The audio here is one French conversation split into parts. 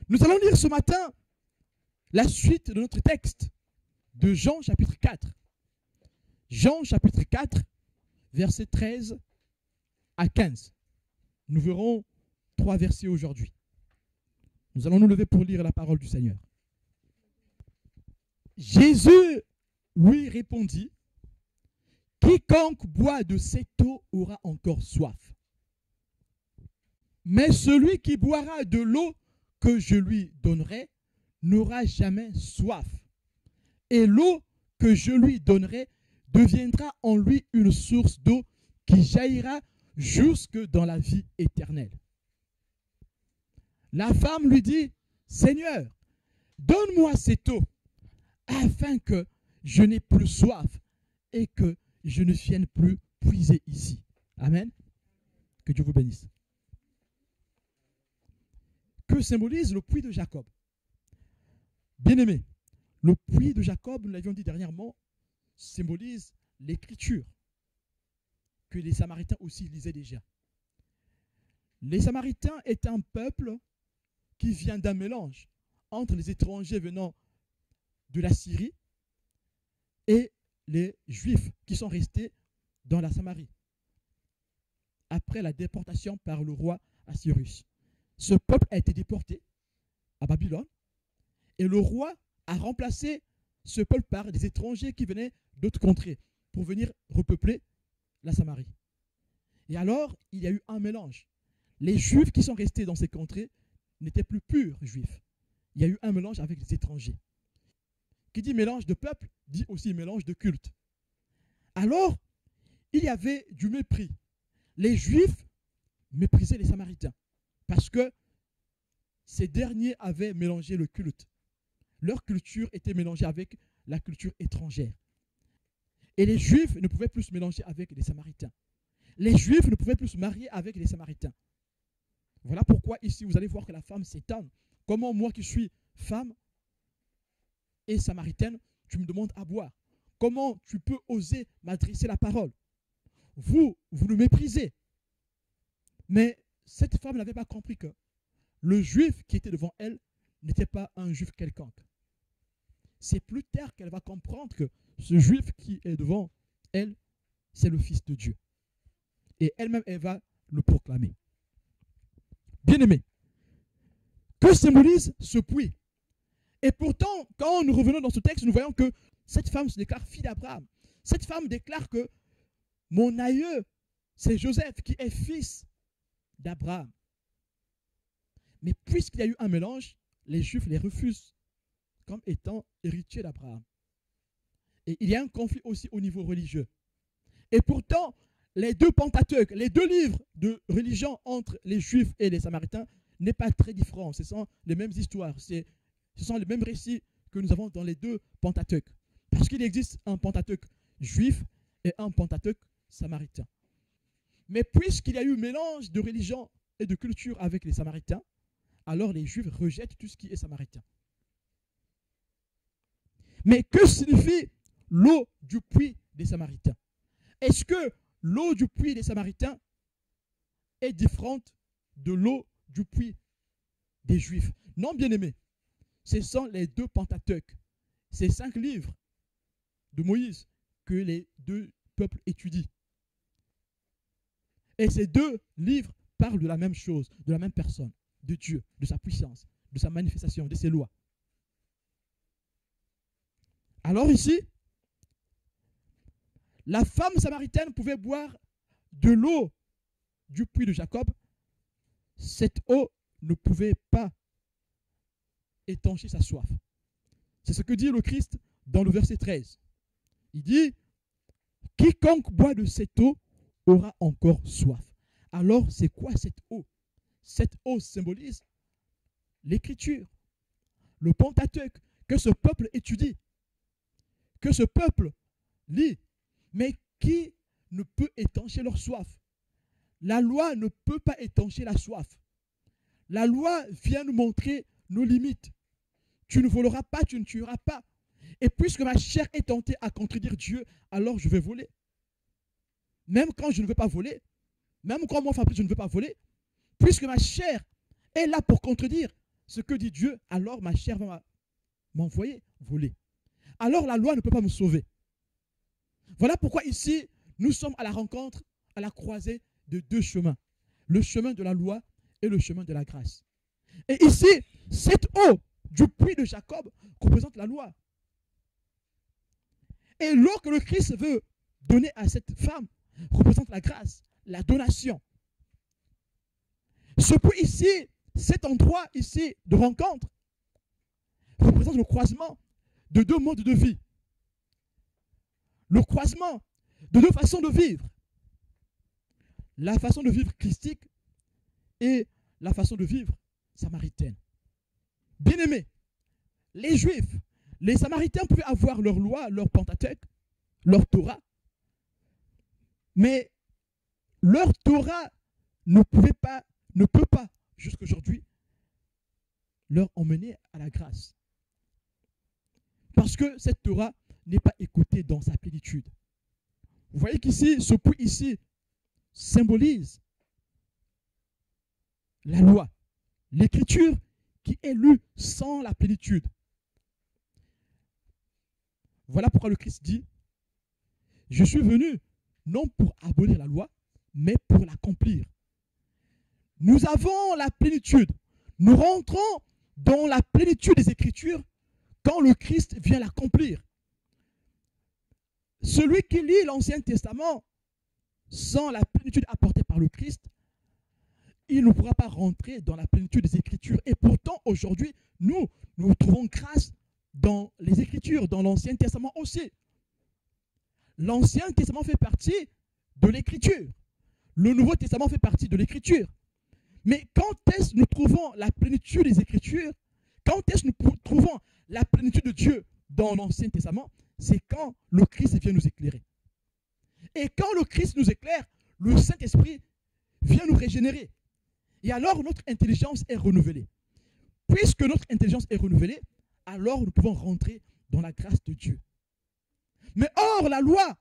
Nous allons lire ce matin la suite de notre texte de Jean chapitre 4. Jean chapitre 4, versets 13 à 15. Nous verrons 3 versets aujourd'hui. Nous allons nous lever pour lire la parole du Seigneur. Jésus lui répondit, « Quiconque boit de cette eau aura encore soif. Mais celui qui boira de l'eau que je lui donnerai n'aura jamais soif. Et l'eau que je lui donnerai deviendra en lui une source d'eau qui jaillira jusque dans la vie éternelle. » La femme lui dit, « Seigneur, donne-moi cette eau, afin que je n'ai plus soif et que je ne vienne plus puiser ici. » Amen. Que Dieu vous bénisse. Que symbolise le puits de Jacob? Bien-aimé, le puits de Jacob, nous l'avions dit dernièrement, symbolise l'écriture que les Samaritains aussi lisaient déjà. Les Samaritains étaient un peuple qui vient d'un mélange entre les étrangers venant de la Syrie et les Juifs qui sont restés dans la Samarie après la déportation par le roi Assyrus. Ce peuple a été déporté à Babylone et le roi a remplacé ce peuple par des étrangers qui venaient d'autres contrées pour venir repeupler la Samarie. Et alors, il y a eu un mélange. Les Juifs qui sont restés dans ces contrées n'étaient plus purs Juifs. Il y a eu un mélange avec les étrangers. Qui dit mélange de peuple, dit aussi mélange de culte. Alors, il y avait du mépris. Les Juifs méprisaient les Samaritains parce que ces derniers avaient mélangé le culte. Leur culture était mélangée avec la culture étrangère. Et les Juifs ne pouvaient plus se mélanger avec les Samaritains. Les Juifs ne pouvaient plus se marier avec les Samaritains. Voilà pourquoi ici, vous allez voir que la femme s'étonne. Comment moi qui suis femme et samaritaine, tu me demandes à boire? Comment tu peux oser m'adresser la parole? Vous nous méprisez. Mais cette femme n'avait pas compris que le juif qui était devant elle n'était pas un juif quelconque. C'est plus tard qu'elle va comprendre que ce juif qui est devant elle, c'est le Fils de Dieu. Et elle-même, elle va le proclamer. Bien-aimé, que symbolise ce puits? Et pourtant, quand nous revenons dans ce texte, nous voyons que cette femme se déclare fille d'Abraham. Cette femme déclare que mon aïeux, c'est Joseph qui est fils d'Abraham. Mais puisqu'il y a eu un mélange, les Juifs les refusent comme étant héritiers d'Abraham. Et il y a un conflit aussi au niveau religieux. Et pourtant, les deux Pentateuques, les deux livres de religion entre les Juifs et les Samaritains n'est pas très différent. Ce sont les mêmes histoires. Ce sont les mêmes récits que nous avons dans les deux Pentateuques. Parce qu'il existe un Pentateuque juif et un Pentateuque samaritain. Mais puisqu'il y a eu mélange de religion et de culture avec les Samaritains, alors les Juifs rejettent tout ce qui est samaritain. Mais que signifie l'eau du puits des Samaritains? Est-ce que l'eau du puits des Samaritains est différente de l'eau du puits des Juifs? Non, bien-aimés. Ce sont les deux Pentateuques, ces 5 livres de Moïse que les deux peuples étudient. Et ces deux livres parlent de la même chose, de la même personne, de Dieu, de sa puissance, de sa manifestation, de ses lois. Alors ici, la femme samaritaine pouvait boire de l'eau du puits de Jacob. Cette eau ne pouvait pas étancher sa soif. C'est ce que dit le Christ dans le verset 13. Il dit, « Quiconque boit de cette eau aura encore soif. » Alors, c'est quoi cette eau? Cette eau symbolise l'écriture, le Pentateuque, que ce peuple étudie, que ce peuple lit, mais qui ne peut étancher leur soif. La loi ne peut pas étancher la soif. La loi vient nous montrer nos limites. Tu ne voleras pas, tu ne tueras pas. Et puisque ma chair est tentée à contredire Dieu, alors je vais voler. Même quand je ne veux pas voler, même quand moi Fabrice je ne veux pas voler, puisque ma chair est là pour contredire, ce que dit Dieu, alors ma chair va m'envoyer voler. Alors la loi ne peut pas me sauver. Voilà pourquoi ici, nous sommes à la rencontre, à la croisée de deux chemins. Le chemin de la loi et le chemin de la grâce. Et ici, cette eau du puits de Jacob représente la loi. Et l'eau que le Christ veut donner à cette femme représente la grâce, la donation. Ce puits ici, cet endroit ici de rencontre, représente le croisement de deux modes de vie. Le croisement de deux façons de vivre. La façon de vivre christique et la façon de vivre samaritaine. Bien-aimés, les Juifs, les Samaritains pouvaient avoir leur loi, leur Pentateuque, leur Torah, mais leur Torah ne peut pas, jusqu'à aujourd'hui, leur emmener à la grâce. Parce que cette Torah n'est pas écoutée dans sa plénitude. Vous voyez qu'ici, ce puits ici symbolise la loi, l'écriture qui est lue sans la plénitude. Voilà pourquoi le Christ dit, je suis venu non pour abolir la loi, mais pour l'accomplir. Nous avons la plénitude. Nous rentrons dans la plénitude des Écritures quand le Christ vient l'accomplir. Celui qui lit l'Ancien Testament sans la plénitude apportée par le Christ, il ne pourra pas rentrer dans la plénitude des Écritures. Et pourtant, aujourd'hui, nous trouvons grâce dans les Écritures, dans l'Ancien Testament aussi. L'Ancien Testament fait partie de l'Écriture. Le Nouveau Testament fait partie de l'Écriture. Mais quand est-ce que nous trouvons la plénitude des Écritures? Quand est-ce que nous trouvons la plénitude de Dieu dans l'Ancien Testament? C'est quand le Christ vient nous éclairer. Et quand le Christ nous éclaire, le Saint-Esprit vient nous régénérer. Et alors notre intelligence est renouvelée. Puisque notre intelligence est renouvelée, alors nous pouvons rentrer dans la grâce de Dieu. Mais or, la loi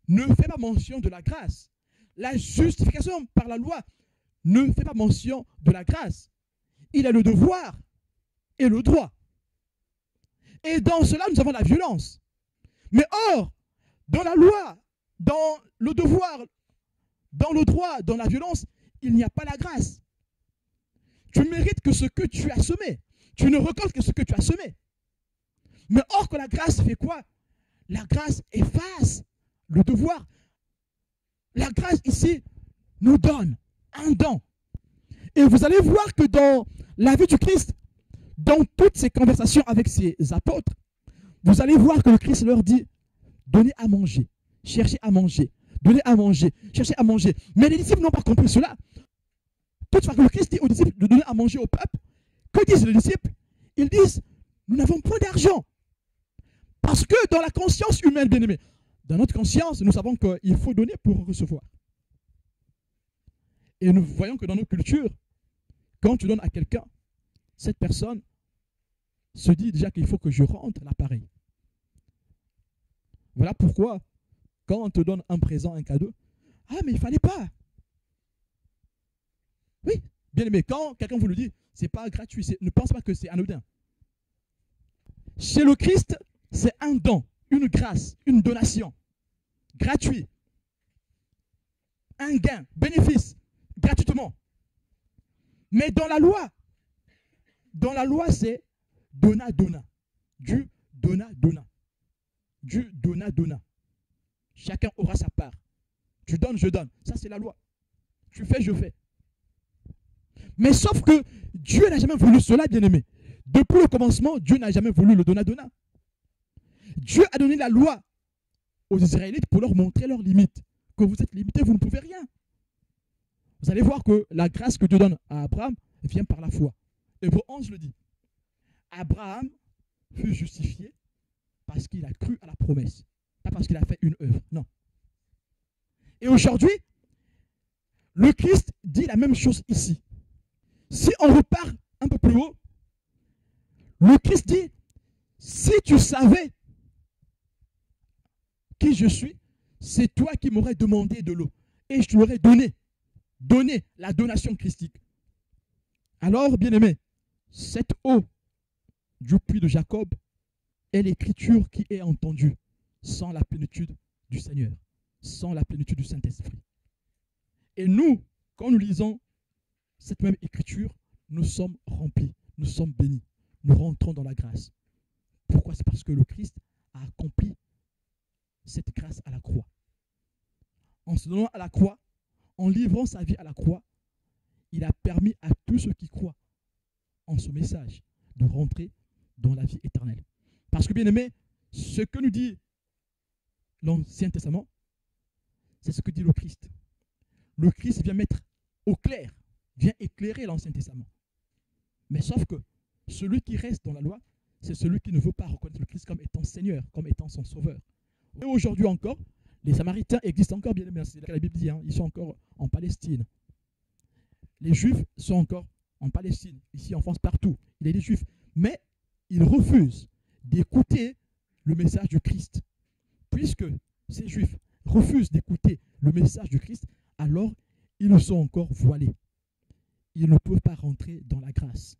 ne fait pas mention de la grâce. La justification par la loi ne fait pas mention de la grâce. Il a le devoir et le droit. Et dans cela, nous avons la violence. Mais or, dans la loi, dans le devoir, dans le droit, dans la violence, il n'y a pas la grâce. Tu mérites que ce que tu as semé. Tu ne récoltes que ce que tu as semé. Mais or que la grâce fait quoi? La grâce efface le devoir. La grâce ici nous donne un don. Et vous allez voir que dans la vie du Christ, dans toutes ses conversations avec ses apôtres, vous allez voir que le Christ leur dit, donnez à manger, cherchez à manger, donnez à manger, cherchez à manger. Mais les disciples n'ont pas compris cela. Toutefois que le Christ dit aux disciples de donner à manger au peuple, que disent les disciples? Ils disent, nous n'avons point d'argent. Parce que dans la conscience humaine, bien aimée, dans notre conscience, nous savons qu'il faut donner pour recevoir. Et nous voyons que dans nos cultures, quand tu donnes à quelqu'un, cette personne se dit déjà qu'il faut que je rentre l'appareil. Voilà pourquoi, quand on te donne un présent, un cadeau, ah mais il ne fallait pas. Oui, bien aimé, quand quelqu'un vous le dit, ce n'est pas gratuit, ne pense pas que c'est anodin. Chez le Christ, c'est un don, une grâce, une donation, gratuit, un gain, bénéfice, gratuitement. Mais dans la loi, c'est donna-donna, du donna-donna, du donna-donna. Chacun aura sa part. Tu donnes, je donne. Ça, c'est la loi. Tu fais, je fais. Mais sauf que Dieu n'a jamais voulu cela, bien-aimé. Depuis le commencement, Dieu n'a jamais voulu le donna-donna. Dieu a donné la loi aux Israélites pour leur montrer leurs limites. Que vous êtes limités, vous ne pouvez rien. Vous allez voir que la grâce que Dieu donne à Abraham vient par la foi. Hébreux 11 le dit. Abraham fut justifié parce qu'il a cru à la promesse. Pas parce qu'il a fait une œuvre, non. Et aujourd'hui, le Christ dit la même chose ici. Si on repart un peu plus haut, le Christ dit, si tu savais qui je suis, c'est toi qui m'aurais demandé de l'eau. Et je te l'aurais donné. Donné la donation christique. Alors, bien-aimé, Cette eau du puits de Jacob est l'écriture qui est entendue sans la plénitude du Seigneur, sans la plénitude du Saint-Esprit. Et nous, quand nous lisons cette même écriture, nous sommes remplis, nous sommes bénis, nous rentrons dans la grâce. Pourquoi? C'est parce que le Christ a accompli cette grâce à la croix. En se donnant à la croix, en livrant sa vie à la croix, il a permis à tous ceux qui croient en ce message de rentrer dans la vie éternelle. Parce que, bien aimé, ce que nous dit l'Ancien Testament, c'est ce que dit le Christ. Le Christ vient mettre au clair, vient éclairer l'Ancien Testament. Mais sauf que celui qui reste dans la loi, c'est celui qui ne veut pas reconnaître le Christ comme étant Seigneur, comme étant son Sauveur. Et aujourd'hui encore, les Samaritains existent encore, bien aimé, c'est ce que la Bible dit, ils sont encore en Palestine. Les Juifs sont encore en Palestine, ici en France, partout. Il y a des Juifs. Mais ils refusent d'écouter le message du Christ. Puisque ces Juifs refusent d'écouter le message du Christ, alors ils sont encore voilés. Ils ne peuvent pas rentrer dans la grâce.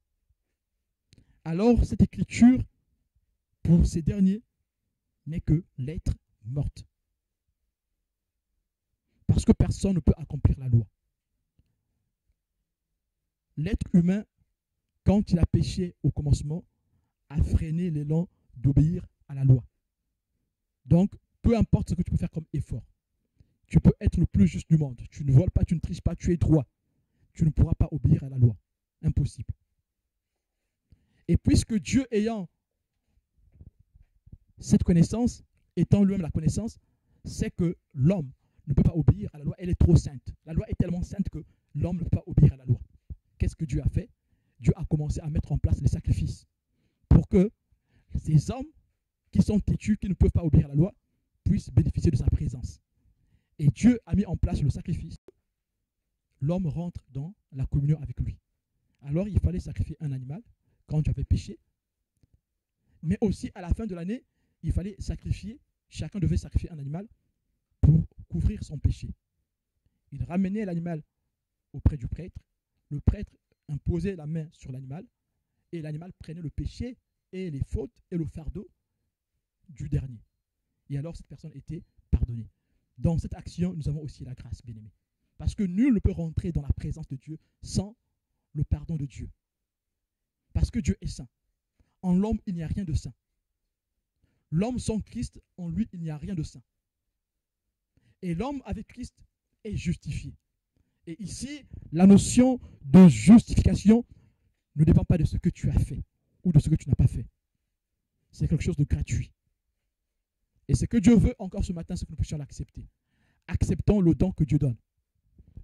Alors cette écriture, pour ces derniers, n'est que lettre morte. Parce que personne ne peut accomplir la loi. L'être humain, quand il a péché au commencement, a freiné l'élan d'obéir à la loi. Donc, peu importe ce que tu peux faire comme effort, tu peux être le plus juste du monde. Tu ne voles pas, tu ne triches pas, tu es droit. Tu ne pourras pas obéir à la loi. Impossible. Et puisque Dieu ayant cette connaissance, étant lui-même la connaissance, c'est que l'homme ne peut pas obéir à la loi. Elle est trop sainte. La loi est tellement sainte que l'homme ne peut pas obéir à la loi. Qu'est-ce que Dieu a fait? Dieu a commencé à mettre en place les sacrifices pour que ces hommes qui sont têtus, qui ne peuvent pas obéir à la loi, puissent bénéficier de sa présence. Et Dieu a mis en place le sacrifice. L'homme rentre dans la communion avec lui. Alors il fallait sacrifier un animal quand tu avais péché. Mais aussi à la fin de l'année, il fallait sacrifier, chacun devait sacrifier un animal pour couvrir son péché. Il ramenait l'animal auprès du prêtre. Le prêtre imposait la main sur l'animal et l'animal prenait le péché et les fautes et le fardeau du dernier. Et alors cette personne était pardonnée. Dans cette action, nous avons aussi la grâce, bien-aimés. Parce que nul ne peut rentrer dans la présence de Dieu sans le pardon de Dieu. Parce que Dieu est saint. En l'homme, il n'y a rien de saint. L'homme sans Christ, en lui, il n'y a rien de saint. Et l'homme avec Christ est justifié. Et ici, la notion de justification ne dépend pas de ce que tu as fait ou de ce que tu n'as pas fait. C'est quelque chose de gratuit. Et ce que Dieu veut encore ce matin, c'est que nous puissions l'accepter. Acceptons le don que Dieu donne.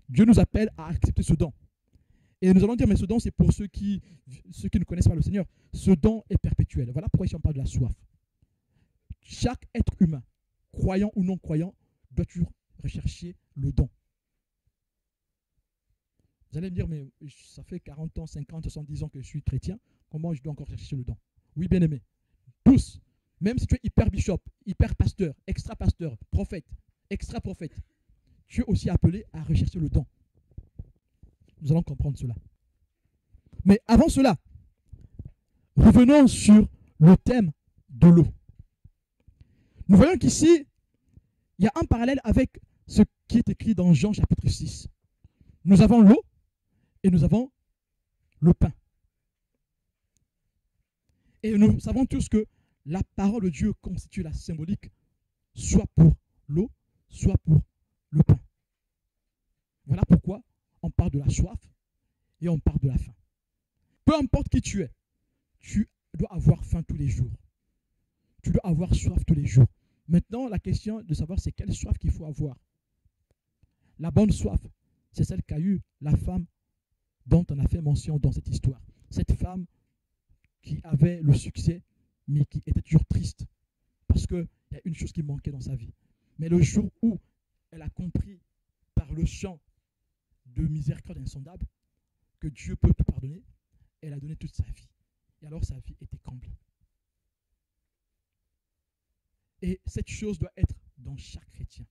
Dieu nous appelle à accepter ce don. Et nous allons dire, mais ce don, c'est pour ceux qui ne connaissent pas le Seigneur. Ce don est perpétuel. Voilà pourquoi ici on parle de la soif. Chaque être humain, croyant ou non croyant, doit toujours rechercher le don. Vous allez me dire, mais ça fait 40 ans, 50, 70 ans que je suis chrétien, comment je dois encore chercher le don? Oui, bien aimé. Tous, même si tu es hyper bishop, hyper pasteur, extra pasteur, prophète, extra prophète, tu es aussi appelé à rechercher le don. Nous allons comprendre cela. Mais avant cela, revenons sur le thème de l'eau. Nous voyons qu'ici, il y a un parallèle avec ce qui est écrit dans Jean chapitre 6. Nous avons l'eau et nous avons le pain. Et nous savons tous que la parole de Dieu constitue la symbolique, soit pour l'eau, soit pour le pain. Voilà pourquoi on parle de la soif et on parle de la faim. Peu importe qui tu es, tu dois avoir faim tous les jours. Tu dois avoir soif tous les jours. Maintenant, la question de savoir c'est quelle soif qu'il faut avoir. La bonne soif, c'est celle qu'a eue la femme dont on a fait mention dans cette histoire. Cette femme qui avait le succès, mais qui était toujours triste. Parce qu'il y a une chose qui manquait dans sa vie. Mais le jour où elle a compris par le chant de miséricorde insondable que Dieu peut tout pardonner, elle a donné toute sa vie. Et alors sa vie était comblée. Et cette chose doit être dans chaque chrétien.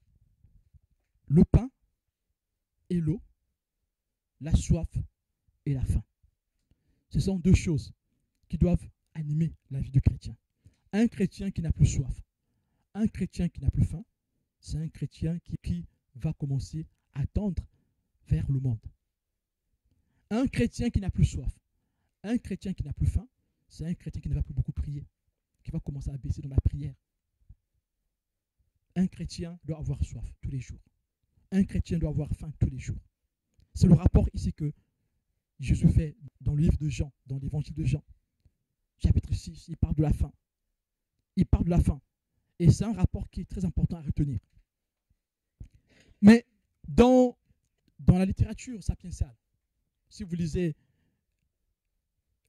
Le pain et l'eau, la soif et la faim. Ce sont deux choses qui doivent animer la vie du chrétien. Un chrétien qui n'a plus soif, un chrétien qui n'a plus faim, c'est un chrétien qui va commencer à tendre vers le monde. Un chrétien qui n'a plus soif, un chrétien qui n'a plus faim, c'est un chrétien qui ne va plus beaucoup prier, qui va commencer à baisser dans la prière. Un chrétien doit avoir soif tous les jours. Un chrétien doit avoir faim tous les jours. C'est le rapport ici que Jésus fait dans le livre de Jean, dans l'évangile de Jean. Chapitre 6, il parle de la faim. Il parle de la faim. Et c'est un rapport qui est très important à retenir. Mais dans la littérature sapientiale, si vous lisez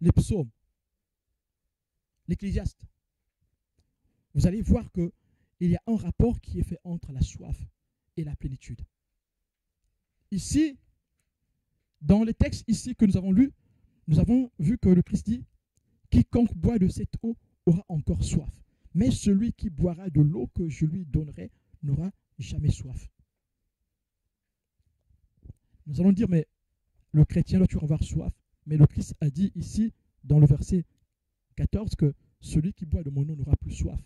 les psaumes, l'Ecclésiaste, vous allez voir qu'il y a un rapport qui est fait entre la soif et la plénitude. Ici, dans les textes ici que nous avons lus, nous avons vu que le Christ dit « Quiconque boit de cette eau aura encore soif, mais celui qui boira de l'eau que je lui donnerai n'aura jamais soif. » Nous allons dire, mais le chrétien doit toujours avoir soif. Mais le Christ a dit ici, dans le verset 14, que celui qui boit de mon eau n'aura plus soif.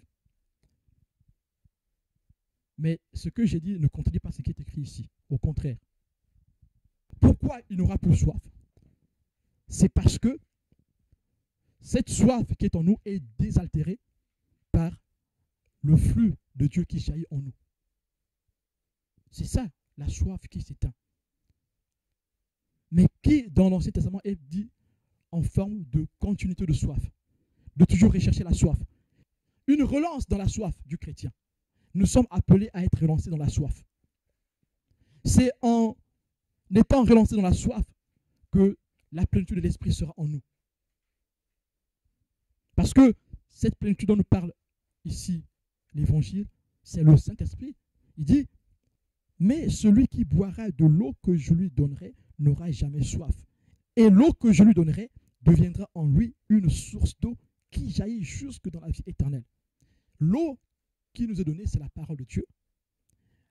Mais ce que j'ai dit ne contredit pas ce qui est écrit ici. Au contraire. Pourquoi il n'aura plus soif? C'est parce que cette soif qui est en nous est désaltérée par le flux de Dieu qui jaillit en nous. C'est ça, la soif qui s'éteint. Mais qui, dans l'Ancien Testament, est dit en forme de continuité de soif, de toujours rechercher la soif. Une relance dans la soif du chrétien. Nous sommes appelés à être relancés dans la soif. C'est en étant relancés dans la soif que la plénitude de l'Esprit sera en nous. Parce que cette plénitude dont nous parle ici l'Évangile, c'est le Saint-Esprit. Il dit, mais celui qui boira de l'eau que je lui donnerai n'aura jamais soif. Et l'eau que je lui donnerai deviendra en lui une source d'eau qui jaillit jusque dans la vie éternelle. L'eau qui nous est donnée, c'est la parole de Dieu.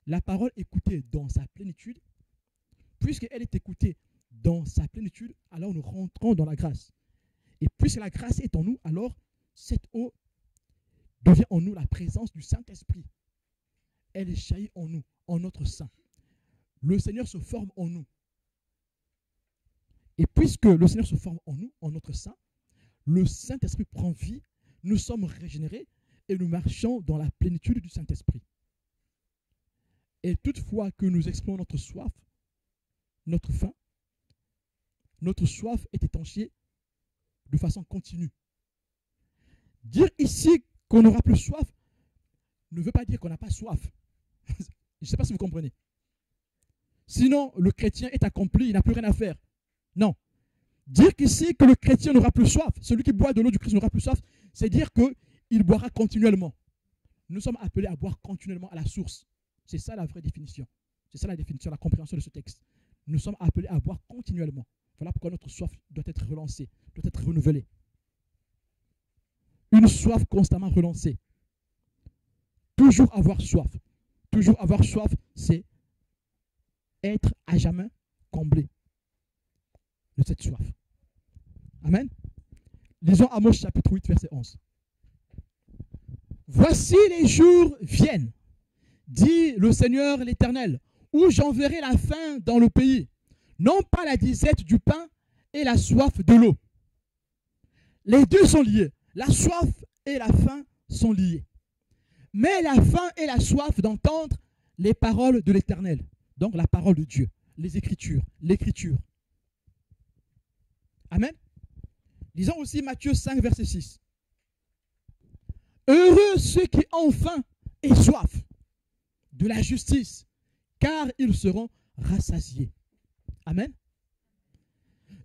La parole écoutée dans sa plénitude, puisqu'elle est écoutée dans sa plénitude, alors nous rentrons dans la grâce. Et puisque la grâce est en nous, alors cette eau devient en nous la présence du Saint-Esprit. Elle jaillit en nous, en notre sein. Le Seigneur se forme en nous. Et puisque le Seigneur se forme en nous, en notre sein, le Saint-Esprit prend vie, nous sommes régénérés et nous marchons dans la plénitude du Saint-Esprit. Et toutefois que nous exprimons notre soif, notre faim, notre soif est étanchée de façon continue. Dire ici qu'on n'aura plus soif ne veut pas dire qu'on n'a pas soif. Je ne sais pas si vous comprenez. Sinon, le chrétien est accompli, il n'a plus rien à faire. Non. Dire qu'ici que le chrétien n'aura plus soif, celui qui boit de l'eau du Christ n'aura plus soif, c'est dire qu'il boira continuellement. Nous sommes appelés à boire continuellement à la source. C'est ça la vraie définition. C'est ça la définition, la compréhension de ce texte. Nous sommes appelés à boire continuellement. Voilà pourquoi notre soif doit être relancée, doit être renouvelée. Une soif constamment relancée. Toujours avoir soif. Toujours avoir soif, c'est être à jamais comblé de cette soif. Amen. Lisons Amos chapitre 8, verset 11. Voici les jours viennent, dit le Seigneur l'Éternel, où j'enverrai la faim dans le pays, non pas la disette du pain et la soif de l'eau. Les deux sont liés. La soif et la faim sont liés. Mais la faim et la soif d'entendre les paroles de l'Éternel, donc la parole de Dieu, les Écritures, l'Écriture. Amen. Lisons aussi Matthieu 5, verset 6. Heureux ceux qui ont faim et soif de la justice, car ils seront rassasiés. Amen.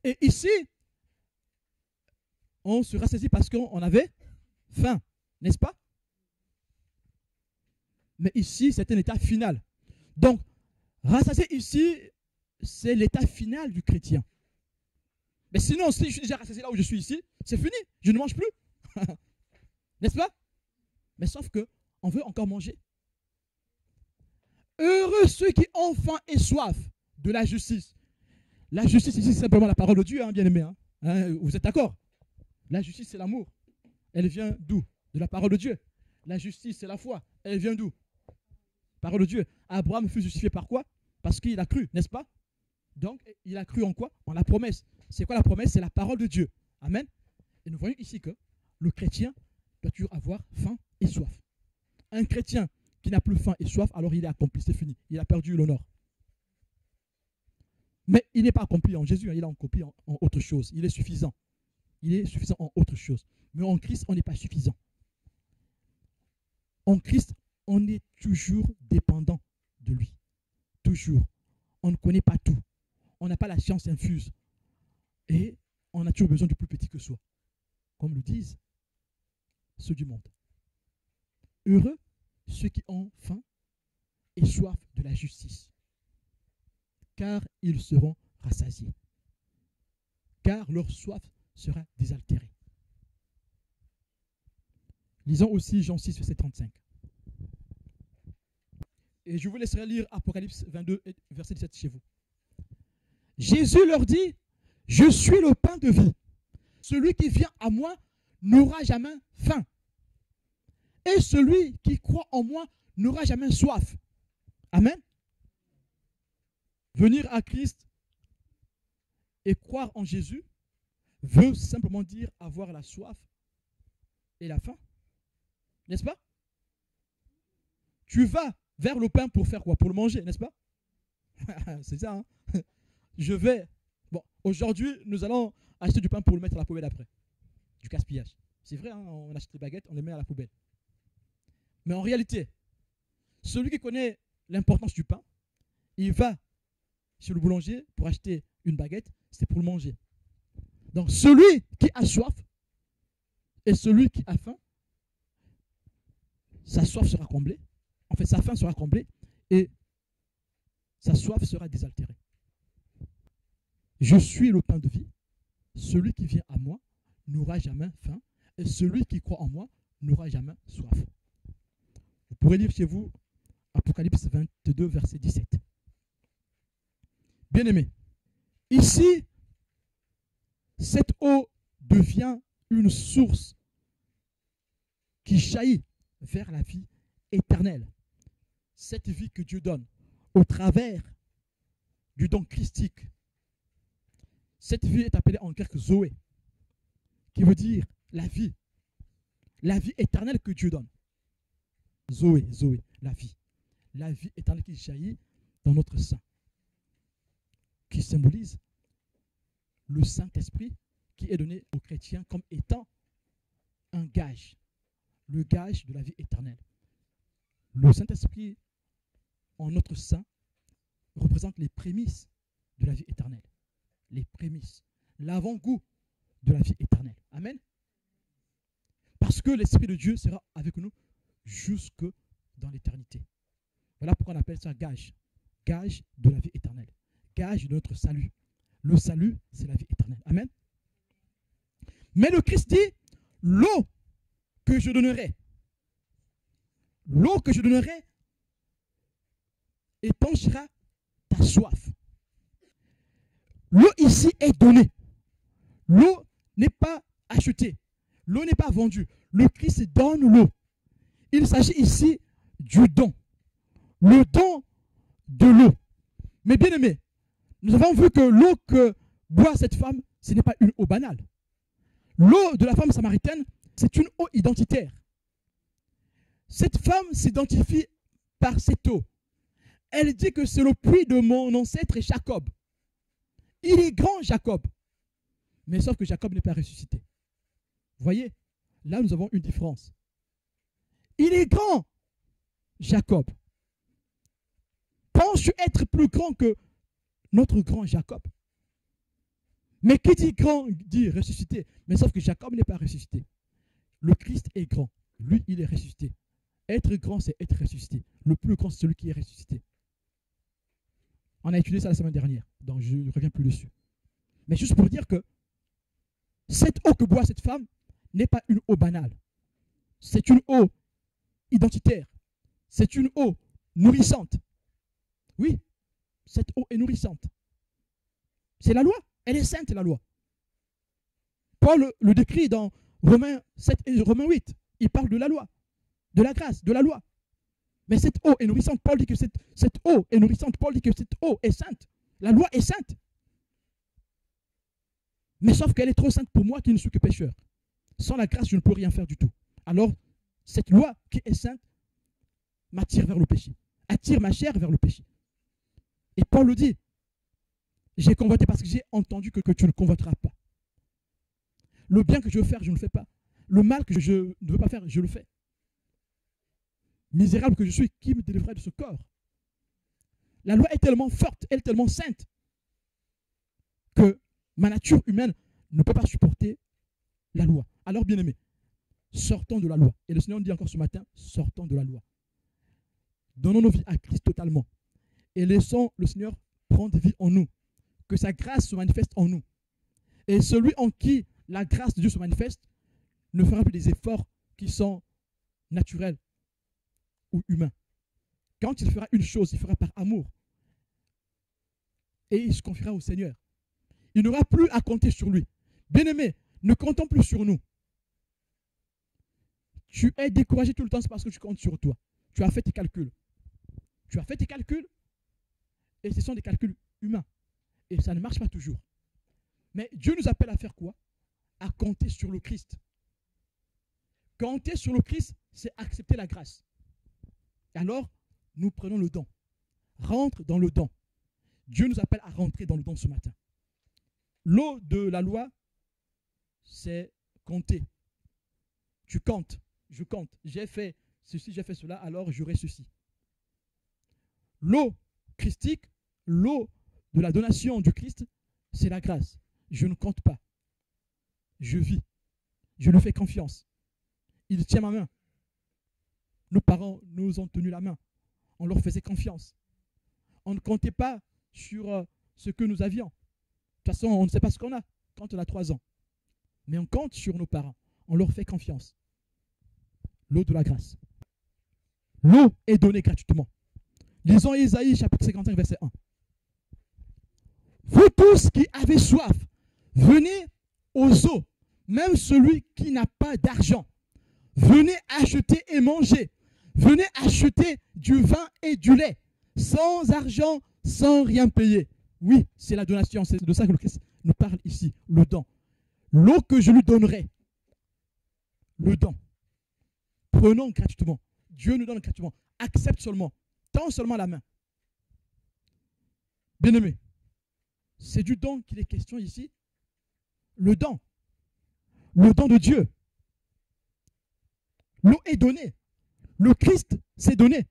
Et ici, on se rassasie parce qu'on avait faim, n'est-ce pas? Mais ici, c'est un état final. Donc, rassasié ici, c'est l'état final du chrétien. Mais sinon, si je suis déjà rassasié là où je suis ici, c'est fini, je ne mange plus. N'est-ce pas? Mais sauf qu'on veut encore manger. Heureux ceux qui ont faim et soif de la justice. La justice ici, c'est simplement la parole de Dieu, hein, bien aimé. Hein. Hein, vous êtes d'accord? La justice, c'est l'amour. Elle vient d'où? De la parole de Dieu. La justice, c'est la foi. Elle vient d'où? Parole de Dieu. Abraham fut justifié par quoi? Parce qu'il a cru, n'est-ce pas? Donc, il a cru en quoi? En la promesse. C'est quoi la promesse? C'est la parole de Dieu. Amen. Et nous voyons ici que le chrétien doit toujours avoir faim et soif. Un chrétien qui n'a plus faim et soif, alors il est accompli, c'est fini. Il a perdu l'honneur. Mais il n'est pas accompli en Jésus, il est accompli en autre chose. Il est suffisant. Il est suffisant en autre chose. Mais en Christ, on n'est pas suffisant. En Christ, on est toujours dépendant de lui. Toujours. On ne connaît pas tout. On n'a pas la science infuse. Et on a toujours besoin du plus petit que soi. Comme le disent ceux du monde. Heureux ceux qui ont faim et soif de la justice, car ils seront rassasiés. Car leur soif sera désaltérée. Lisons aussi Jean 6, verset 35. Et je vous laisserai lire Apocalypse 22, verset 17 chez vous. Jésus leur dit, je suis le pain de vie. Celui qui vient à moi n'aura jamais faim. Et celui qui croit en moi n'aura jamais soif. Amen. Venir à Christ et croire en Jésus veut simplement dire avoir la soif et la faim. N'est-ce pas? Tu vas vers le pain pour faire quoi? Pour le manger, n'est-ce pas? C'est ça. Hein? Je vais. Bon, aujourd'hui, nous allons acheter du pain pour le mettre à la poubelle après. Du gaspillage. C'est vrai, hein, on achète des baguettes, on les met à la poubelle. Mais en réalité, celui qui connaît l'importance du pain, il va chez le boulanger pour acheter une baguette, c'est pour le manger. Donc celui qui a soif et celui qui a faim, sa soif sera comblée. En fait, sa faim sera comblée et sa soif sera désaltérée. Je suis le pain de vie. Celui qui vient à moi n'aura jamais faim et celui qui croit en moi n'aura jamais soif. Vous pourrez lire chez vous Apocalypse 22, verset 17. Bien-aimés, ici, cette eau devient une source qui jaillit vers la vie éternelle. Cette vie que Dieu donne au travers du don christique. Cette vie est appelée en grec Zoé, qui veut dire la vie éternelle que Dieu donne. Zoé, la vie éternelle qui jaillit dans notre sein, qui symbolise le Saint-Esprit qui est donné aux chrétiens comme étant un gage, le gage de la vie éternelle. Le Saint-Esprit en notre sein représente les prémices de la vie éternelle, les prémices, l'avant-goût de la vie éternelle. Amen. Parce que l'Esprit de Dieu sera avec nous jusque dans l'éternité. Voilà pourquoi on appelle ça gage. Gage de la vie éternelle. Gage de notre salut. Le salut, c'est la vie éternelle. Amen. Mais le Christ dit, l'eau que je donnerai étanchera ta soif. L'eau ici est donnée. L'eau n'est pas achetée. L'eau n'est pas vendue. Le Christ donne l'eau. Il s'agit ici du don. Le don de l'eau. Mais bien aimé, nous avons vu que l'eau que boit cette femme, ce n'est pas une eau banale. L'eau de la femme samaritaine, c'est une eau identitaire. Cette femme s'identifie par cette eau. Elle dit que c'est le puits de mon ancêtre Jacob. Il est grand, Jacob. Mais sauf que Jacob n'est pas ressuscité. Vous voyez, là nous avons une différence. Il est grand, Jacob. Penses-tu être plus grand que notre grand Jacob? Mais qui dit grand dit ressuscité. Mais sauf que Jacob n'est pas ressuscité. Le Christ est grand. Lui, il est ressuscité. Être grand, c'est être ressuscité. Le plus grand, c'est celui qui est ressuscité. On a étudié ça la semaine dernière, donc je ne reviens plus dessus. Mais juste pour dire que cette eau que boit cette femme n'est pas une eau banale. C'est une eau identitaire. C'est une eau nourrissante. Oui, cette eau est nourrissante. C'est la loi. Elle est sainte, la loi. Paul le décrit dans Romains 7 et Romains 8. Il parle de la loi, de la grâce, de la loi. Mais cette eau est nourrissante. Paul dit que cette eau est nourrissante. Paul dit que cette eau est sainte. La loi est sainte. Mais sauf qu'elle est trop sainte pour moi qui ne suis que pécheur. Sans la grâce, je ne peux rien faire du tout. Alors, cette loi qui est sainte m'attire vers le péché. Attire ma chair vers le péché. Et Paul le dit. J'ai convoité parce que j'ai entendu que tu ne convoiteras pas. Le bien que je veux faire, je ne le fais pas. Le mal que je ne veux pas faire, je le fais. Misérable que je suis, qui me délivrerait de ce corps? La loi est tellement forte, elle est tellement sainte, que ma nature humaine ne peut pas supporter la loi. Alors, bien-aimés, sortons de la loi. Et le Seigneur nous dit encore ce matin, sortons de la loi. Donnons nos vies à Christ totalement. Et laissons le Seigneur prendre vie en nous. Que sa grâce se manifeste en nous. Et celui en qui la grâce de Dieu se manifeste ne fera plus des efforts qui sont naturels ou humains. Quand il fera une chose, il fera par amour. Et il se confiera au Seigneur. Il n'aura plus à compter sur lui. Bien-aimé, ne comptons plus sur nous. Tu es découragé tout le temps, c'est parce que tu comptes sur toi. Tu as fait tes calculs. Tu as fait tes calculs et ce sont des calculs humains. Et ça ne marche pas toujours. Mais Dieu nous appelle à faire quoi? À compter sur le Christ. Compter sur le Christ, c'est accepter la grâce. Alors, nous prenons le don. Rentre dans le don. Dieu nous appelle à rentrer dans le don ce matin. L'eau de la loi, c'est compter. Tu comptes, je compte. J'ai fait ceci, j'ai fait cela, alors j'aurai ceci. L'eau christique, l'eau de la donation du Christ, c'est la grâce. Je ne compte pas. Je vis. Je lui fais confiance. Il tient ma main. Nos parents nous ont tenu la main. On leur faisait confiance. On ne comptait pas sur ce que nous avions. De toute façon, on ne sait pas ce qu'on a quand on a 3 ans. Mais on compte sur nos parents. On leur fait confiance. L'eau de la grâce. L'eau est donnée gratuitement. Lisons Isaïe chapitre 55, verset 1. Vous tous qui avez soif, venez aux eaux, même celui qui n'a pas d'argent. Venez acheter et manger. Venez acheter du vin et du lait, sans argent, sans rien payer. Oui, c'est la donation, c'est de ça que le Christ nous parle ici, le don. L'eau que je lui donnerai, le don. Prenons gratuitement. Dieu nous donne gratuitement. Accepte seulement. Tends seulement la main. Bien-aimé, c'est du don qu'il est question ici. Le don. Le don de Dieu. L'eau est donnée. Le Christ s'est donné.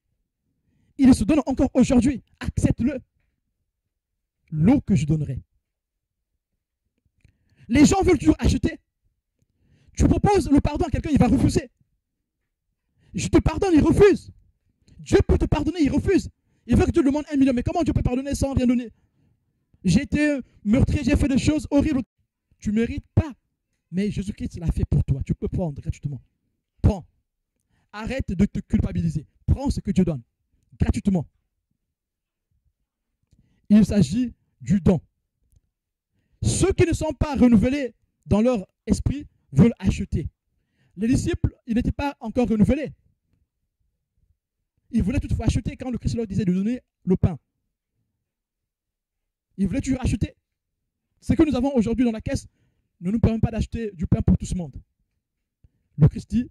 Il se donne encore aujourd'hui. Accepte-le. L'eau que je donnerai. Les gens veulent toujours acheter. Tu proposes le pardon à quelqu'un, il va refuser. Je te pardonne, il refuse. Dieu peut te pardonner, il refuse. Il veut que tu lui demandes 1 million. Mais comment Dieu peut pardonner sans rien donner? J'ai été meurtrier, j'ai fait des choses horribles. Tu ne mérites pas. Mais Jésus-Christ l'a fait pour toi. Tu peux prendre gratuitement. Prends. Arrête de te culpabiliser. Prends ce que Dieu donne. Gratuitement. Il s'agit du don. Ceux qui ne sont pas renouvelés dans leur esprit veulent acheter. Les disciples, ils n'étaient pas encore renouvelés. Ils voulaient toutefois acheter quand le Christ leur disait de donner le pain. Ils voulaient toujours acheter. Ce que nous avons aujourd'hui dans la caisse ne nous permet pas d'acheter du pain pour tout ce monde. Le Christ dit,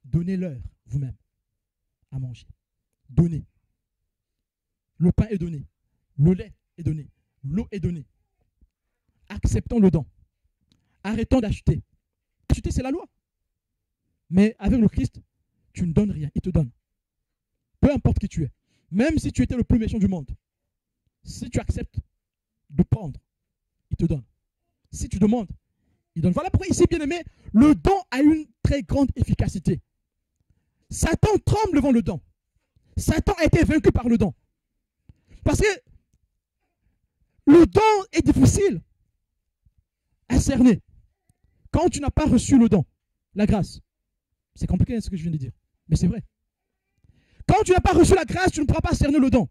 donnez-leur vous-même à manger. Donnez. Le pain est donné. Le lait est donné. L'eau est donnée. Acceptons le don. Arrêtons d'acheter. Acheter, c'est la loi. Mais avec le Christ, tu ne donnes rien. Il te donne. Peu importe qui tu es. Même si tu étais le plus méchant du monde. Si tu acceptes de prendre, il te donne. Si tu demandes, il donne. Voilà pourquoi ici, bien aimé, le don a une très grande efficacité. Satan tremble devant le don. Satan a été vaincu par le don. Parce que le don est difficile à cerner. Quand tu n'as pas reçu le don, la grâce, c'est compliqué ce que je viens de dire, mais c'est vrai. Quand tu n'as pas reçu la grâce, tu ne pourras pas cerner le don.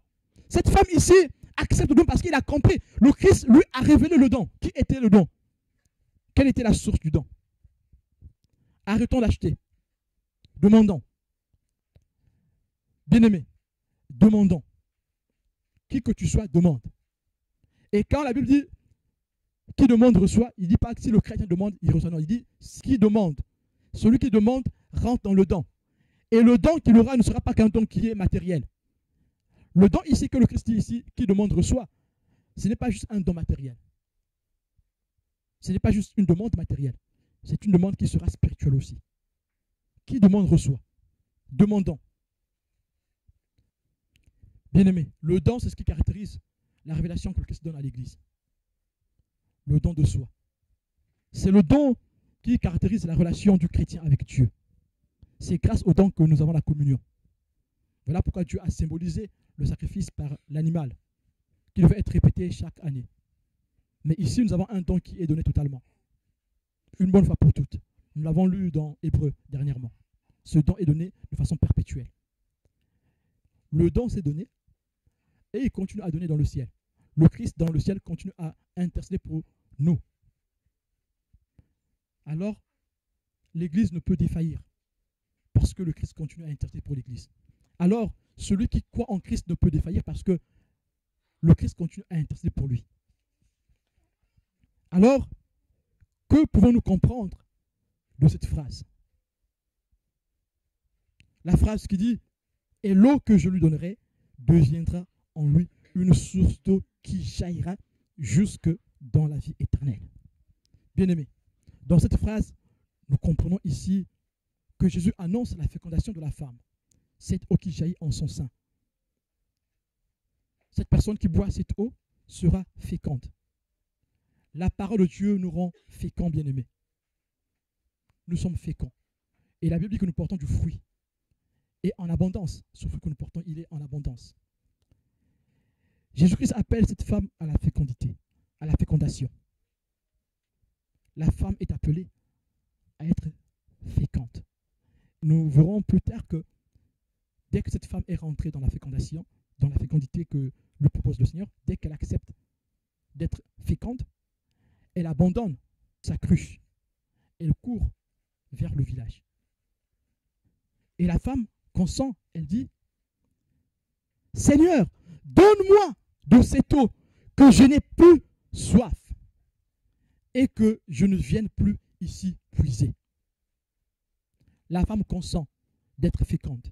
Cette femme ici accepte le don parce qu'il a compris. Le Christ lui a révélé le don. Qui était le don? Quelle était la source du don? Arrêtons d'acheter. Demandons. Bien-aimé, demandons. Qui que tu sois, demande. Et quand la Bible dit qui demande reçoit, il ne dit pas que si le chrétien demande, il reçoit. Non, il dit qui demande. Celui qui demande rentre dans le don. Et le don qu'il aura ne sera pas qu'un don qui est matériel. Le don ici que le Christ dit ici, qui demande reçoit, ce n'est pas juste un don matériel. Ce n'est pas juste une demande matérielle. C'est une demande qui sera spirituelle aussi. Qui demande reçoit. Demandons. Bien-aimé, le don, c'est ce qui caractérise la révélation que le Christ donne à l'Église. Le don de soi. C'est le don qui caractérise la relation du chrétien avec Dieu. C'est grâce au don que nous avons la communion. Voilà pourquoi Dieu a symbolisé le sacrifice par l'animal, qui devait être répété chaque année. Mais ici, nous avons un don qui est donné totalement. Une bonne fois pour toutes. Nous l'avons lu dans Hébreux dernièrement. Ce don est donné de façon perpétuelle. Le don s'est donné et il continue à donner dans le ciel. Le Christ dans le ciel continue à intercéder pour nous. Alors, l'Église ne peut défaillir parce que le Christ continue à intercéder pour l'Église. Alors, celui qui croit en Christ ne peut défaillir parce que le Christ continue à intercéder pour lui. Alors, que pouvons-nous comprendre de cette phrase? La phrase qui dit « Et l'eau que je lui donnerai deviendra en lui une source d'eau qui jaillira jusque dans la vie éternelle. » Bien-aimés, dans cette phrase, nous comprenons ici que Jésus annonce la fécondation de la femme. Cette eau qui jaillit en son sein. Cette personne qui boit cette eau sera féconde. La parole de Dieu nous rend féconds, bien-aimés. Nous sommes féconds. Et la Bible dit que nous portons du fruit. Et en abondance. Ce fruit que nous portons, il est en abondance. Jésus-Christ appelle cette femme à la fécondité, à la fécondation. La femme est appelée à être féconde. Nous verrons plus tard que dès que cette femme est rentrée dans la fécondation, dans la fécondité que lui propose le Seigneur, dès qu'elle accepte d'être féconde, elle abandonne sa cruche. Elle court vers le village. Et la femme consent, elle dit, « Seigneur, donne-moi de cette eau que je n'ai plus soif et que je ne vienne plus ici puiser. » La femme consent d'être féconde.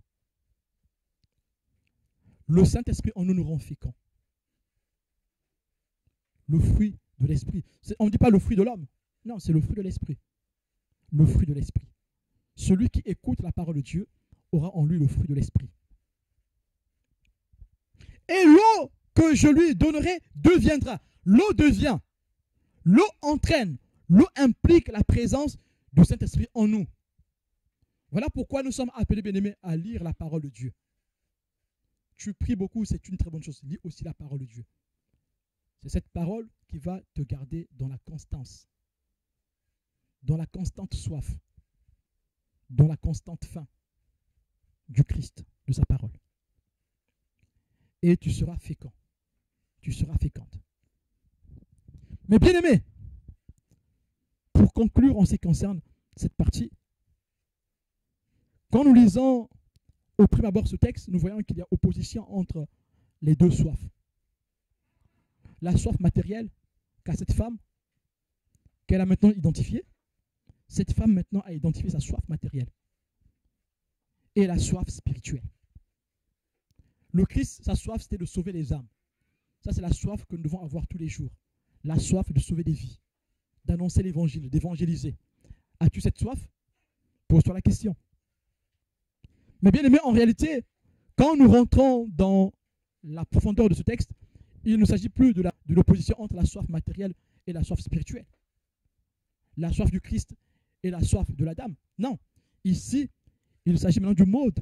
Le Saint-Esprit en nous rend féconds. Le fruit de l'esprit. On ne dit pas le fruit de l'homme. Non, c'est le fruit de l'esprit. Le fruit de l'esprit. Celui qui écoute la parole de Dieu aura en lui le fruit de l'esprit. Et l'eau que je lui donnerai deviendra. L'eau devient. L'eau entraîne. L'eau implique la présence du Saint-Esprit en nous. Voilà pourquoi nous sommes appelés, bien-aimés, à lire la parole de Dieu. Tu pries beaucoup, c'est une très bonne chose. Lis aussi la parole de Dieu. C'est cette parole qui va te garder dans la constance, dans la constante soif, dans la constante faim du Christ, de sa parole. Et tu seras fécond. Tu seras féconde. Mais bien aimé, pour conclure en ce qui concerne cette partie, quand nous lisons au prime abord ce texte, nous voyons qu'il y a opposition entre les deux soifs. La soif matérielle qu'a cette femme, qu'elle a maintenant identifiée. Cette femme maintenant a identifié sa soif matérielle. Et la soif spirituelle. Le Christ, sa soif, c'était de sauver les âmes. Ça, c'est la soif que nous devons avoir tous les jours. La soif de sauver des vies, d'annoncer l'évangile, d'évangéliser. As-tu cette soif? Pose-toi la question. Mais bien aimé, en réalité, quand nous rentrons dans la profondeur de ce texte, il ne s'agit plus de l'opposition entre la soif matérielle et la soif spirituelle. La soif du Christ et la soif de la dame. Non. Ici, il s'agit maintenant du mode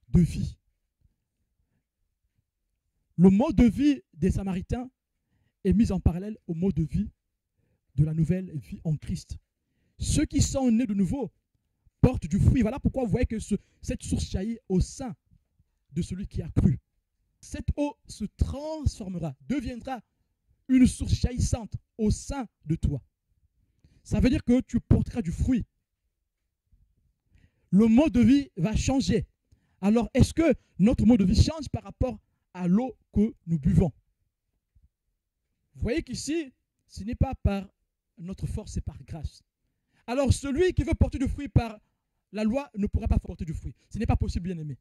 de vie. Le mode de vie des Samaritains est mis en parallèle au mode de vie de la nouvelle vie en Christ. Ceux qui sont nés de nouveau portent du fruit. Voilà pourquoi vous voyez que cette source jaillit au sein de celui qui a cru. Cette eau se transformera, deviendra une source jaillissante au sein de toi. Ça veut dire que tu porteras du fruit. le mode de vie va changer. Alors, est-ce que notre mode de vie change par rapport à l'eau que nous buvons? Vous voyez qu'ici, ce n'est pas par notre force, c'est par grâce. Alors, celui qui veut porter du fruit par la loi ne pourra pas porter du fruit. Ce n'est pas possible, bien aimé.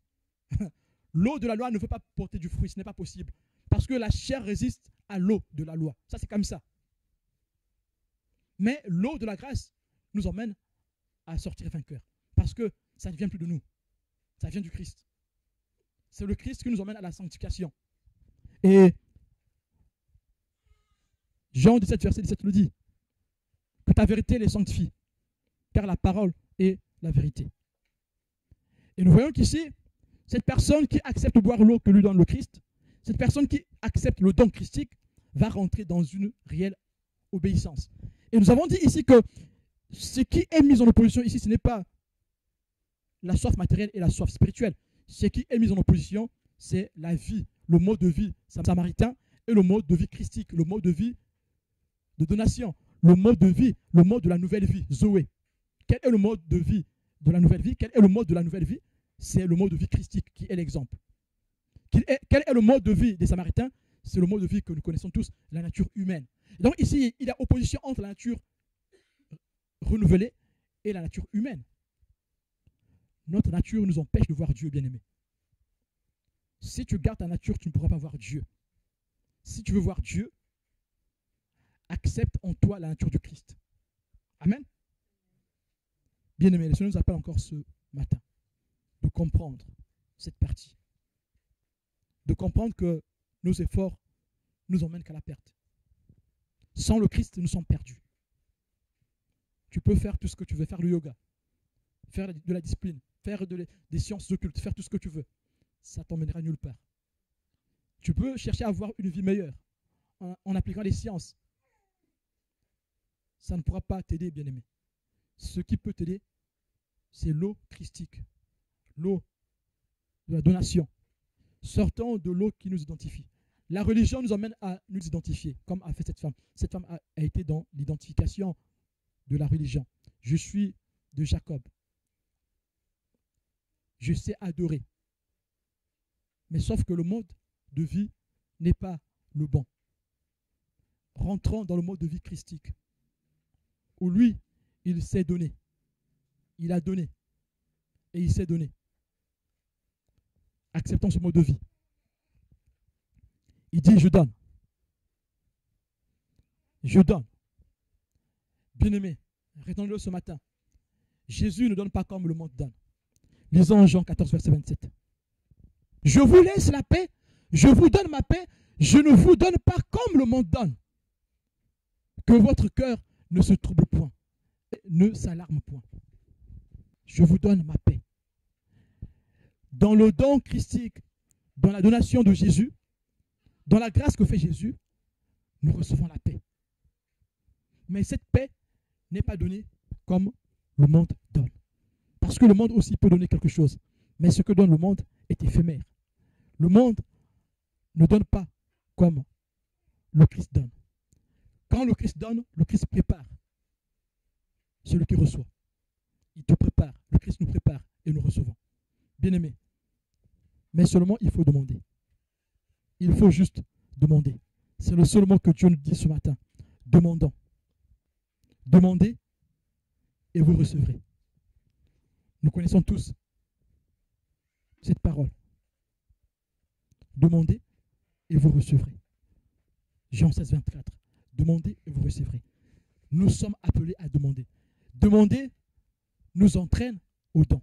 L'eau de la loi ne veut pas porter du fruit, ce n'est pas possible. Parce que la chair résiste à l'eau de la loi. Ça, c'est comme ça. Mais l'eau de la grâce nous emmène à sortir vainqueur. Parce que ça ne vient plus de nous. Ça vient du Christ. C'est le Christ qui nous emmène à la sanctification. Et Jean 17, verset 17 le dit. Que ta vérité les sanctifie. Car la parole est la vérité. Et nous voyons qu'ici, cette personne qui accepte de boire l'eau que lui donne le Christ, cette personne qui accepte le don christique, va rentrer dans une réelle obéissance. Et nous avons dit ici que ce qui est mis en opposition ici, ce n'est pas la soif matérielle et la soif spirituelle. Ce qui est mis en opposition, c'est la vie, le mode de vie samaritain et le mode de vie christique, le mode de vie de donation, le mode de vie, le mode de la nouvelle vie, Zoé. Quel est le mode de vie de la nouvelle vie? Quel est le mode de la nouvelle vie? C'est le mode de vie christique qui est l'exemple. Quel est le mode de vie des Samaritains? C'est le mode de vie que nous connaissons tous, la nature humaine. Donc ici, il y a opposition entre la nature renouvelée et la nature humaine. Notre nature nous empêche de voir Dieu, bien-aimé. Si tu gardes ta nature, tu ne pourras pas voir Dieu. Si tu veux voir Dieu, accepte en toi la nature du Christ. Amen. Bien-aimé, le Seigneur nous appelle encore ce matin de comprendre cette partie. De comprendre que nos efforts nous emmènent qu'à la perte. Sans le Christ, nous sommes perdus. Tu peux faire tout ce que tu veux, faire le yoga, faire de la discipline, faire des sciences occultes, faire tout ce que tu veux. Ça t'emmènera nulle part. Tu peux chercher à avoir une vie meilleure en appliquant les sciences. Ça ne pourra pas t'aider, bien-aimé. Ce qui peut t'aider, c'est l'eau christique, l'eau de la donation. Sortons de l'eau qui nous identifie. La religion nous emmène à nous identifier, comme a fait cette femme. Cette femme a été dans l'identification de la religion. Je suis de Jacob. Je sais adorer. Mais sauf que le mode de vie n'est pas le bon. Rentrons dans le mode de vie christique, où lui, il s'est donné. Il a donné. Et il s'est donné. Acceptons ce mode de vie. Il dit, je donne. Je donne. Bien-aimé, retenons-le ce matin. Jésus ne donne pas comme le monde donne. Lisons Jean 14, verset 27. Je vous laisse la paix, je vous donne ma paix, je ne vous donne pas comme le monde donne. Que votre cœur ne se trouble point, ne s'alarme point. Je vous donne ma paix. Dans le don christique, dans la donation de Jésus, dans la grâce que fait Jésus, nous recevons la paix. Mais cette paix n'est pas donnée comme le monde donne. Parce que le monde aussi peut donner quelque chose. Mais ce que donne le monde est éphémère. Le monde ne donne pas comme le Christ donne. Quand le Christ donne, le Christ prépare celui qui reçoit. Il te prépare, le Christ nous prépare et nous recevons. Bien-aimé, mais seulement il faut demander. Il faut juste demander. C'est le seul mot que Dieu nous dit ce matin. Demandons. Demandez et vous recevrez. Nous connaissons tous cette parole. Demandez et vous recevrez. Jean 16, 24. Demandez et vous recevrez. Nous sommes appelés à demander. Demander nous entraîne au don.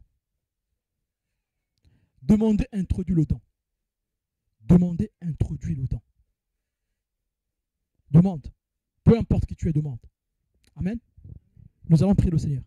Demander introduit le don. Demander introduit le don. Demande. Peu importe qui tu es, demande. Amen. Nous allons prier le Seigneur.